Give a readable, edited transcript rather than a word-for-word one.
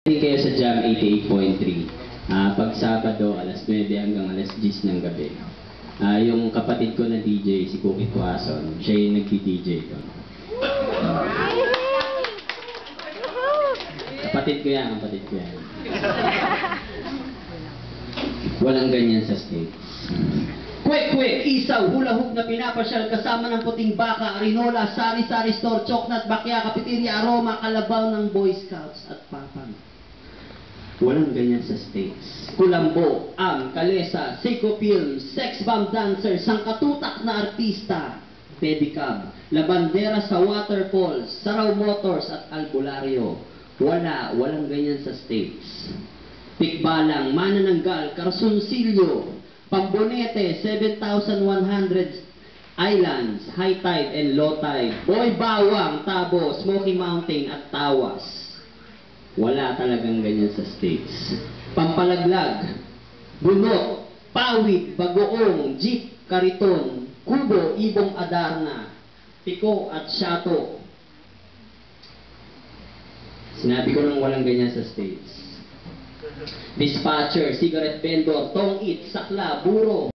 Kayo sa Jam 88.3. Pag Sabado, alas 9 hanggang alas 10 ng gabi. Yung kapatid ko na DJ, si Cookie Tuason, siya yung nagdi-DJ ko. Kapatid ko yan. Walang ganyan sa States. Kwek-kwek, isaw, hula-hoop na pinapasyal kasama ng puting baka, arinola, sari-sari store, choknat, bakya, kapiterya, aroma, kalabaw ng Boy Scouts at papang. Walang ganyan sa States. Kulambo, ang kalesa, Seiko Film, sex bomb dancer, sangkatutak na artista, pedicab, labandera sa waterfalls, Saraw Motors at Albularyo. Walang ganyan sa States. Tikbalang, Manananggal, Carsoncillo, Pambonete, 7,100 Islands, High Tide and Low Tide, Boy Bawang, Tabo, Smoky Mountain at Tawas. Wala talagang ganyan sa States. Pampalaglag, Bunot, Pawid, Bagoong, Jeep, Kariton, Kubo, Ibong Adarna, Piko at Shato. Sinabi ko nang walang ganyan sa States. Dispatcher, cigarette vendor, tong-it, sakla, buro.